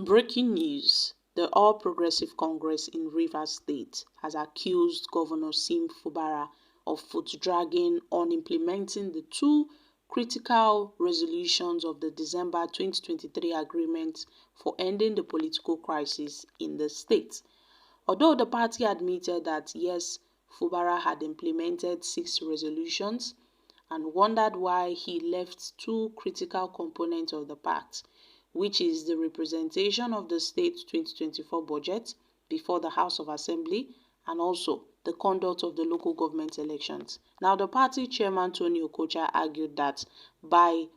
Breaking news: The All Progressive Congress in Rivers State has accused Governor Sim Fubara of foot-dragging on implementing the two critical resolutions of the December 2023 agreement for ending the political crisis in the state. Although the party admitted that yes, Fubara had implemented 6 resolutions and wondered why he left two critical components of the pact, which is the representation of the state 2024 budget before the House of Assembly and also the conduct of the local government elections. Now, the party chairman Tony Okocha argued that by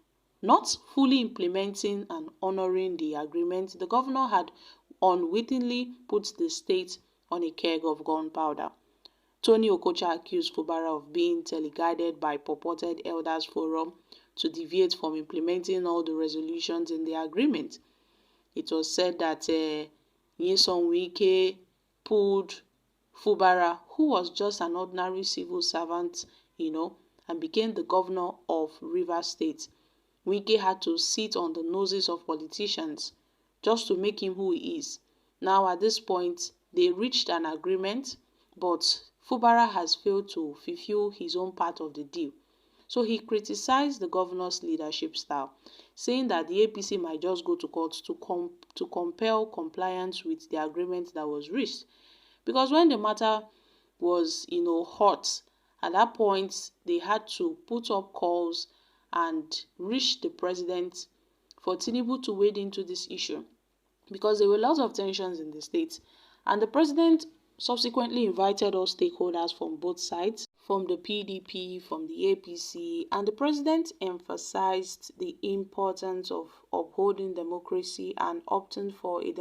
not fully implementing and honoring the agreement, the governor had unwittingly put the state on a keg of gunpowder. Tony Okocha accused Fubara of being teleguided by purported Elders Forum to deviate from implementing all the resolutions in the agreement. It was said that Nyesom Wike pulled Fubara, who was just an ordinary civil servant, and became the governor of Rivers State. Wike had to sit on the noses of politicians just to make him who he is. Now, at this point, they reached an agreement, but Fubara has failed to fulfill his own part of the deal. So he criticized the governor's leadership style, saying that the APC might just go to court to compel compliance with the agreement that was reached. Because when the matter was, hot, at that point, they had to put up calls and reach the president for Tinubu to wade into this issue, because there were lots of tensions in the state. And the president subsequently invited all stakeholders from both sides, from the PDP, from the APC, and the president emphasized the importance of upholding democracy and opting for a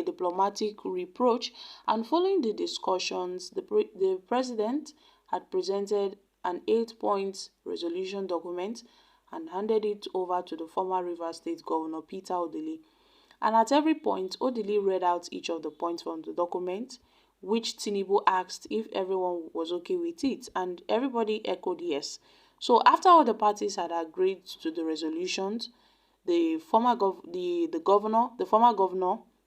diplomatic approach. And following the discussions, the president had presented an 8-point resolution document and handed it over to the former Rivers State Governor Peter Odili. And at every point, Odili read out each of the points from the document, which Tinubu asked if everyone was okay with it, and everybody echoed yes. So after all the parties had agreed to the resolutions, the former governor,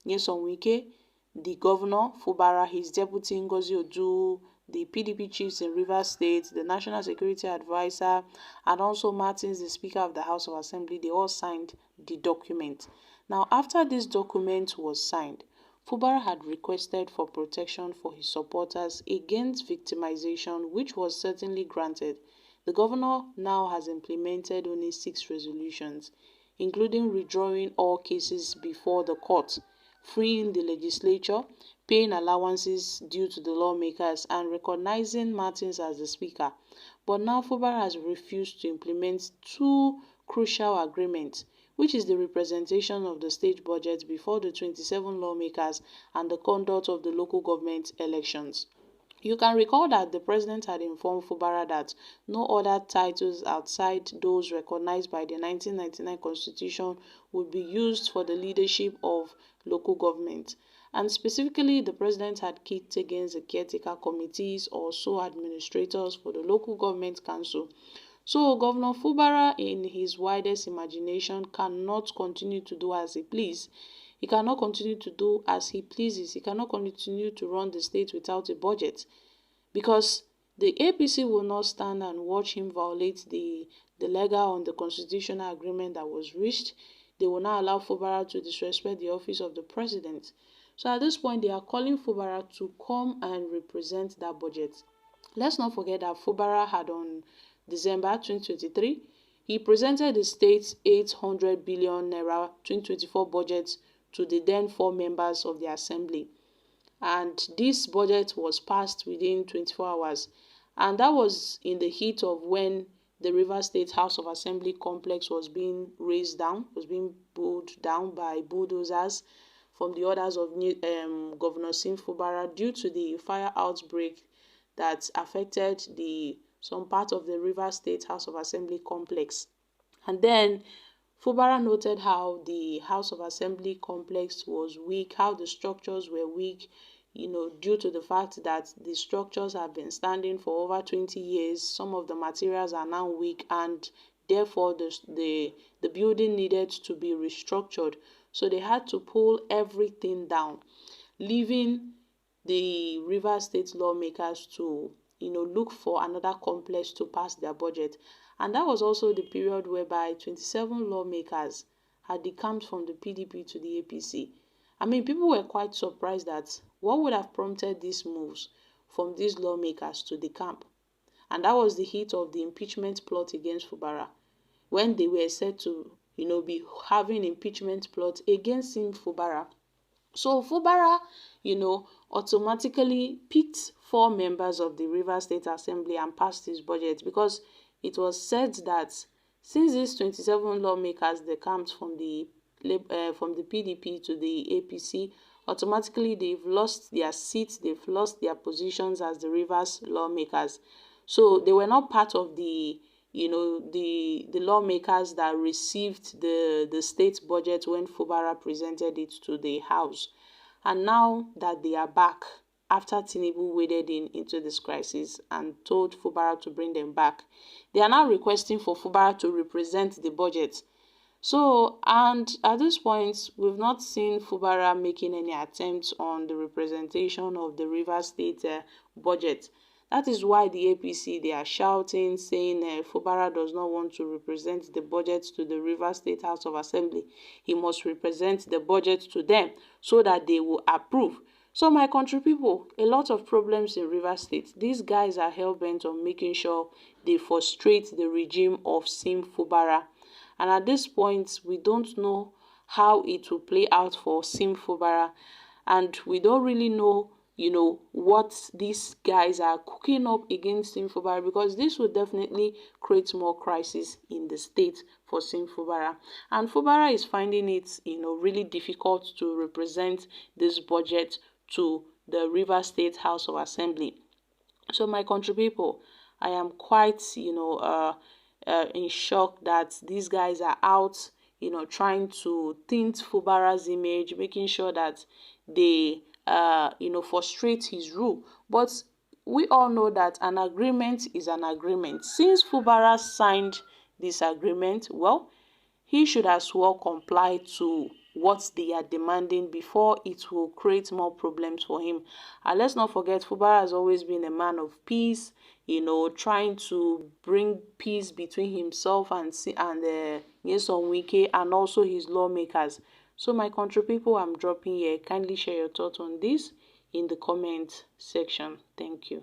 Nyesom Wike, the governor, Fubara, his deputy, Ngozi Odu, the PDP chiefs in Rivers State, the National Security Advisor, and also Martins, the Speaker of the House of Assembly, they all signed the document. Now, after this document was signed, Fubara had requested for protection for his supporters against victimization, which was certainly granted. The governor now has implemented only 6 resolutions, including withdrawing all cases before the court, freeing the legislature, paying allowances due to the lawmakers, and recognizing Martins as the speaker. But now Fubara has refused to implement 2 crucial agreements, which is the representation of the state budget before the 27 lawmakers and the conduct of the local government elections. You can recall that the president had informed Fubara that no other titles outside those recognized by the 1999 constitution would be used for the leadership of local government. And specifically, the president had kicked against the caretaker committees or sole administrators for the local government council. So Governor Fubara, in his widest imagination, cannot continue to do as he pleases. He cannot continue to do as he pleases. He cannot continue to run the state without a budget, because the APC will not stand and watch him violate the legal and the constitutional agreement that was reached. They will not allow Fubara to disrespect the office of the president. So at this point, they are calling Fubara to come and represent that budget. Let's not forget that Fubara had on December 2023, he presented the state's 800 billion naira 2024 budget to the then 4 members of the assembly. And this budget was passed within 24 hours. And that was in the heat of when the Rivers State House of Assembly complex was being pulled down by bulldozers from the orders of Governor Sim Fubara due to the fire outbreak that affected some part of the Rivers State House of Assembly complex. And then Fubara noted how the House of Assembly complex was weak, how the structures were weak, due to the fact that the structures have been standing for over 20 years. Some of the materials are now weak, and therefore the building needed to be restructured So they had to pull everything down, leaving the Rivers State lawmakers to, look for another complex to pass their budget. And that was also the period whereby 27 lawmakers had decamped from the PDP to the APC. I mean, people were quite surprised that what would have prompted these moves from these lawmakers to decamp. And that was the heat of the impeachment plot against Fubara, when they were said to, be having impeachment plot against him, Fubara. So Fubara, automatically picked 4 members of the Rivers State Assembly and passed his budget, because it was said that since these 27 lawmakers decamped from the PDP to the APC, automatically they've lost their seats, they've lost their positions as the Rivers lawmakers. So they were not part of the the lawmakers that received the state budget when Fubara presented it to the House. And now that they are back, after Tinubu waded into this crisis and told Fubara to bring them back, they are now requesting for Fubara to represent the budget. So, and at this point, we've not seen Fubara making any attempts on the representation of the Rivers State budget. That is why the APC, they are shouting, saying Fubara does not want to represent the budget to the Rivers State House of Assembly. He must represent the budget to them so that they will approve. So my country people, a lot of problems in Rivers State. These guys are hell-bent on making sure they frustrate the regime of Sim Fubara. And at this point, we don't know how it will play out for Sim Fubara. And we don't really know, what these guys are cooking up against Sim Fubara, because this will definitely create more crisis in the state for Sim Fubara. And Fubara is finding it, really difficult to represent this budget to the Rivers State House of Assembly. So my country people, I am quite, in shock that these guys are out, trying to tint Fubara's image, making sure that they, frustrate his rule. But we all know that an agreement is an agreement. Since Fubara signed this agreement, well, he should as well comply to what they are demanding before it will create more problems for him. And let's not forget, Fubara has always been a man of peace, trying to bring peace between himself and Nyesom Wike and also his lawmakers. So my country people, I'm dropping here. Kindly share your thoughts on this in the comment section. Thank you.